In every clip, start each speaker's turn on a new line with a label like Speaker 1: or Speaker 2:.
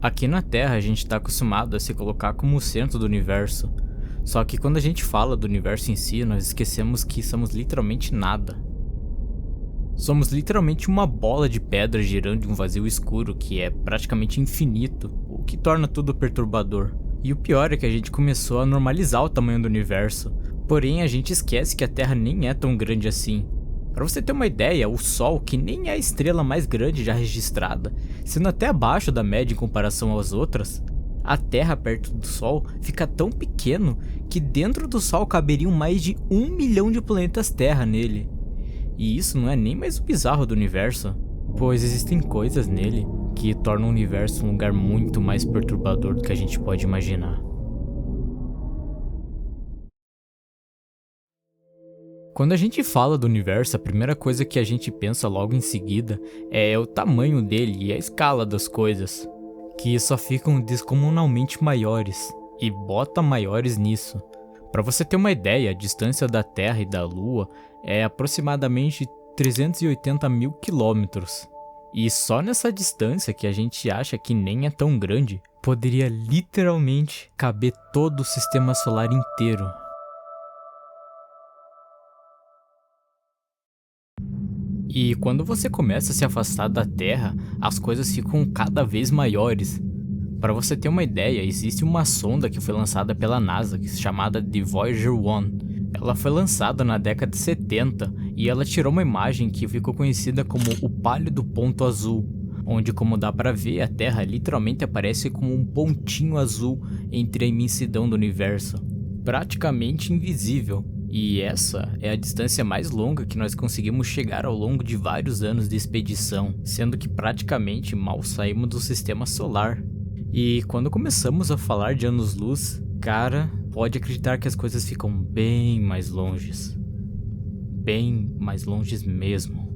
Speaker 1: Aqui na Terra a gente está acostumado a se colocar como o centro do universo. Só que quando a gente fala do universo em si, nós esquecemos que somos literalmente nada. Somos literalmente uma bola de pedra girando em um vazio escuro que é praticamente infinito, o que torna tudo perturbador. E o pior é que a gente começou a normalizar o tamanho do universo, porém a gente esquece que a Terra nem é tão grande assim. Para você ter uma ideia, o Sol, que nem é a estrela mais grande já registrada, sendo até abaixo da média em comparação às outras, a Terra perto do Sol fica tão pequeno que dentro do Sol caberiam mais de 1 milhão de planetas Terra nele. E isso não é nem mais o bizarro do universo, pois existem coisas nele que tornam o universo um lugar muito mais perturbador do que a gente pode imaginar. Quando a gente fala do universo, a primeira coisa que a gente pensa logo em seguida é o tamanho dele e a escala das coisas, que só ficam descomunalmente maiores, e bota maiores nisso. Para você ter uma ideia, a distância da Terra e da Lua é aproximadamente 380 mil quilômetros. E só nessa distância, que a gente acha que nem é tão grande, poderia literalmente caber todo o sistema solar inteiro. E quando você começa a se afastar da Terra, as coisas ficam cada vez maiores. Para você ter uma ideia, existe uma sonda que foi lançada pela NASA, chamada de Voyager 1. Ela foi lançada na década de 70 e ela tirou uma imagem que ficou conhecida como o pálido ponto azul, onde, como dá para ver, a Terra literalmente aparece como um pontinho azul entre a imensidão do universo, praticamente invisível. E essa é a distância mais longa que nós conseguimos chegar ao longo de vários anos de expedição, sendo que praticamente mal saímos do sistema solar. E quando começamos a falar de anos-luz, cara, pode acreditar que as coisas ficam bem mais longes. Bem mais longes mesmo.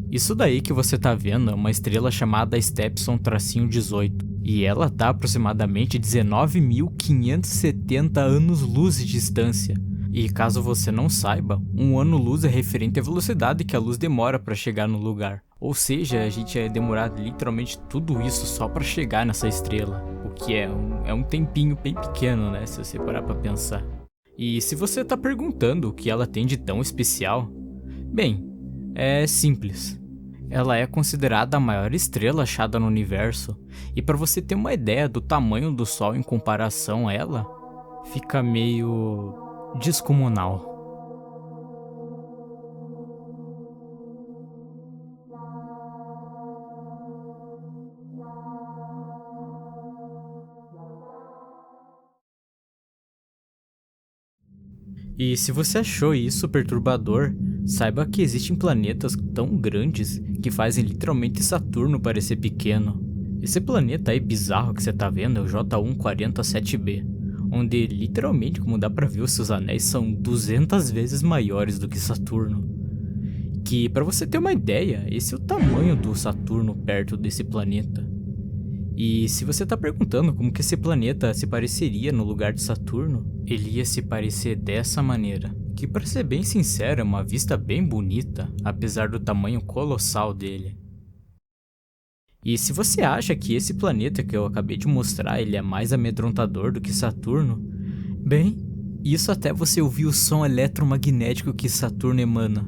Speaker 1: Isso daí que você tá vendo é uma estrela chamada Stepson-18, e ela tá aproximadamente 19.570 anos-luz de distância. E caso você não saiba, um ano-luz é referente à velocidade que a luz demora para chegar no lugar. Ou seja, a gente ia demorar literalmente tudo isso só para chegar nessa estrela, o que é um tempinho bem pequeno, né, se você parar para pensar. E se você tá perguntando o que ela tem de tão especial, bem, é simples. Ela é considerada a maior estrela achada no universo, e para você ter uma ideia do tamanho do Sol em comparação a ela, fica meio descomunal. E se você achou isso perturbador, saiba que existem planetas tão grandes que fazem literalmente Saturno parecer pequeno. Esse planeta aí bizarro que você tá vendo é o J147b, onde literalmente, como dá pra ver, os seus anéis são 200 vezes maiores do que Saturno. Que, pra você ter uma ideia, esse é o tamanho do Saturno perto desse planeta. E se você tá perguntando como que esse planeta se pareceria no lugar de Saturno, ele ia se parecer dessa maneira, que, para ser bem sincero, é uma vista bem bonita, apesar do tamanho colossal dele. E se você acha que esse planeta que eu acabei de mostrar ele é mais amedrontador do que Saturno, bem, isso até você ouvir o som eletromagnético que Saturno emana.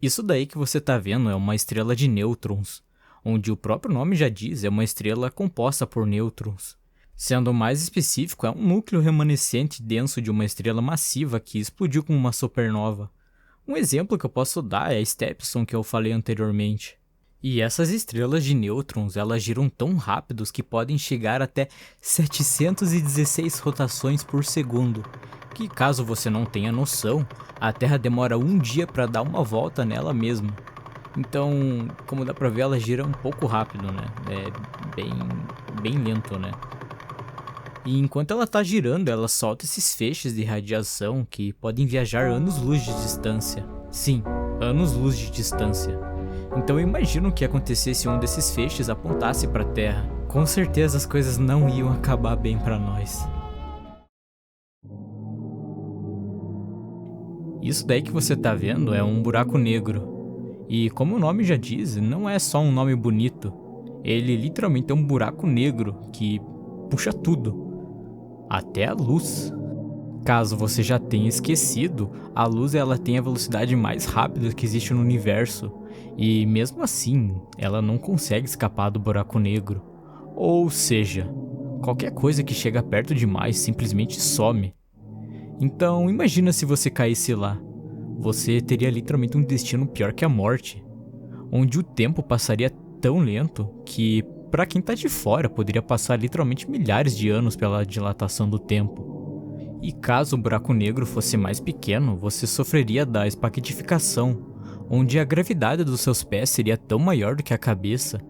Speaker 1: Isso daí que você tá vendo é uma estrela de nêutrons, onde o próprio nome já diz, é uma estrela composta por nêutrons. Sendo mais específico, é um núcleo remanescente denso de uma estrela massiva que explodiu como uma supernova. Um exemplo que eu posso dar é a Stepson que eu falei anteriormente. E essas estrelas de nêutrons, elas giram tão rápidos que podem chegar até 716 rotações por segundo, que, caso você não tenha noção, a Terra demora um dia para dar uma volta nela mesma. Então, como dá pra ver, ela gira um pouco rápido, né? É bem lento, né? E enquanto ela tá girando, ela solta esses feixes de radiação que podem viajar anos-luz de distância. Sim, anos-luz de distância. Então eu imagino o que acontecesse se um desses feixes apontasse para a Terra. Com certeza as coisas não iam acabar bem para nós. Isso daí que você tá vendo é um buraco negro. E como o nome já diz, não é só um nome bonito. Ele literalmente é um buraco negro que puxa tudo, até a luz. Caso você já tenha esquecido, a luz ela tem a velocidade mais rápida que existe no universo. E mesmo assim, ela não consegue escapar do buraco negro. Ou seja, qualquer coisa que chega perto demais simplesmente some. Então imagina se você caísse lá. Você teria literalmente um destino pior que a morte, onde o tempo passaria tão lento que, para quem tá de fora, poderia passar literalmente milhares de anos pela dilatação do tempo. E caso o buraco negro fosse mais pequeno, você sofreria da espaquetificação, onde a gravidade dos seus pés seria tão maior do que a cabeça,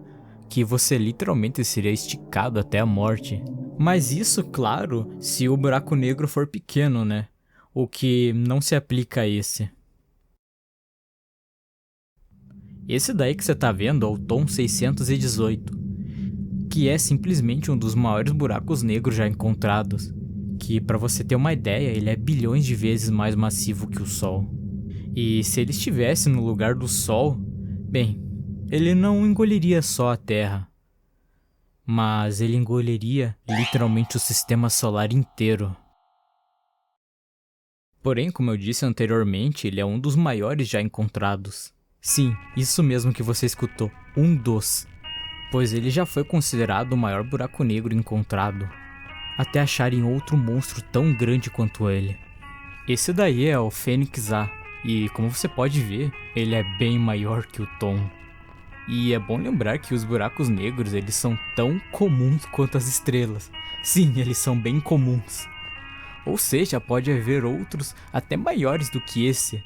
Speaker 1: que você literalmente seria esticado até a morte. Mas isso, claro, se o buraco negro for pequeno, né? O que não se aplica a esse. Esse daí que você tá vendo é o Tom 618, que é simplesmente um dos maiores buracos negros já encontrados, que, para você ter uma ideia, ele é bilhões de vezes mais massivo que o Sol. E se ele estivesse no lugar do Sol, bem, ele não engoliria só a Terra, mas ele engoliria literalmente o sistema solar inteiro. Porém, como eu disse anteriormente, ele é um dos maiores já encontrados. Sim, isso mesmo que você escutou, um dos. Pois ele já foi considerado o maior buraco negro encontrado, até acharem outro monstro tão grande quanto ele. Esse daí é o Fênix A, e como você pode ver, ele é bem maior que o Tom. E é bom lembrar que os buracos negros eles são tão comuns quanto as estrelas. Sim, eles são bem comuns. Ou seja, pode haver outros até maiores do que esse.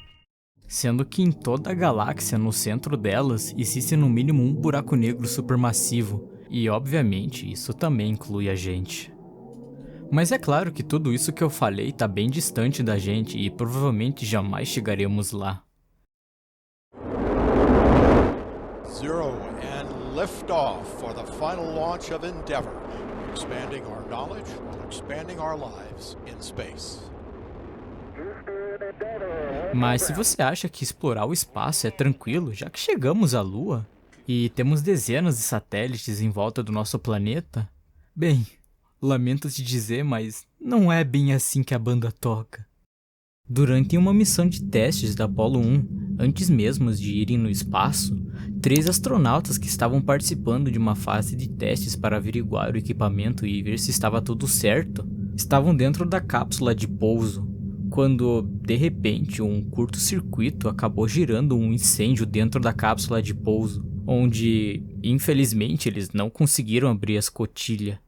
Speaker 1: Sendo que em toda a galáxia, no centro delas, existe no mínimo um buraco negro supermassivo. E obviamente, isso também inclui a gente. Mas é claro que tudo isso que eu falei tá bem distante da gente e provavelmente jamais chegaremos lá.
Speaker 2: Zero and lift off for the final launch of Endeavour, expanding our knowledge while expanding our lives in space.
Speaker 1: Mas se você acha que explorar o espaço é tranquilo, já que chegamos à Lua e temos dezenas de satélites em volta do nosso planeta, bem, lamento te dizer, mas não é bem assim que a banda toca. Durante uma missão de testes da Apollo 1, antes mesmo de irem no espaço, 3 astronautas que estavam participando de uma fase de testes para averiguar o equipamento e ver se estava tudo certo, estavam dentro da cápsula de pouso, quando, de repente, um curto-circuito acabou gerando um incêndio dentro da cápsula de pouso, onde, infelizmente, eles não conseguiram abrir a escotilha,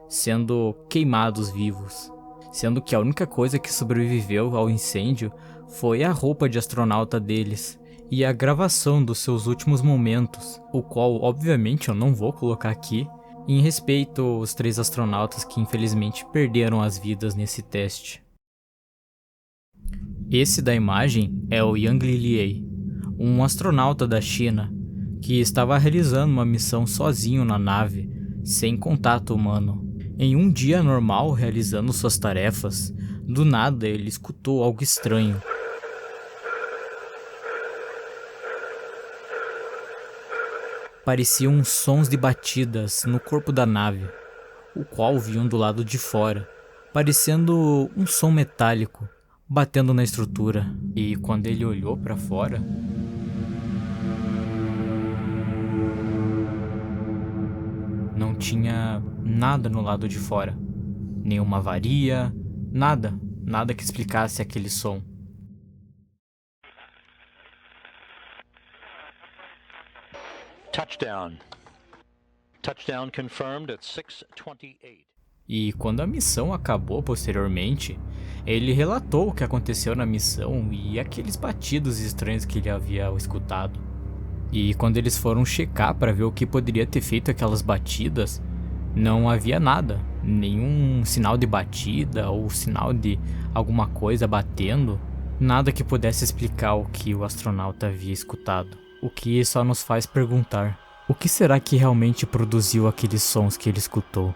Speaker 1: sendo queimados vivos. Sendo que a única coisa que sobreviveu ao incêndio foi a roupa de astronauta deles e a gravação dos seus últimos momentos, o qual obviamente eu não vou colocar aqui, em respeito aos 3 astronautas que infelizmente perderam as vidas nesse teste. Esse da imagem é o Yang Liliei, um astronauta da China que estava realizando uma missão sozinho na nave, sem contato humano. Em um dia normal, realizando suas tarefas, do nada ele escutou algo estranho. Pareciam sons de batidas no corpo da nave, o qual vinham do lado de fora, parecendo um som metálico, batendo na estrutura. E quando ele olhou para fora, não tinha nada no lado de fora. Nenhuma avaria, nada que explicasse aquele som.
Speaker 3: Touchdown. Touchdown confirmed at 6:28.
Speaker 1: E quando a missão acabou posteriormente, ele relatou o que aconteceu na missão e aqueles batidos estranhos que ele havia escutado. E quando eles foram checar para ver o que poderia ter feito aquelas batidas, não havia nada. Nenhum sinal de batida ou sinal de alguma coisa batendo. Nada que pudesse explicar o que o astronauta havia escutado. O que só nos faz perguntar: o que será que realmente produziu aqueles sons que ele escutou?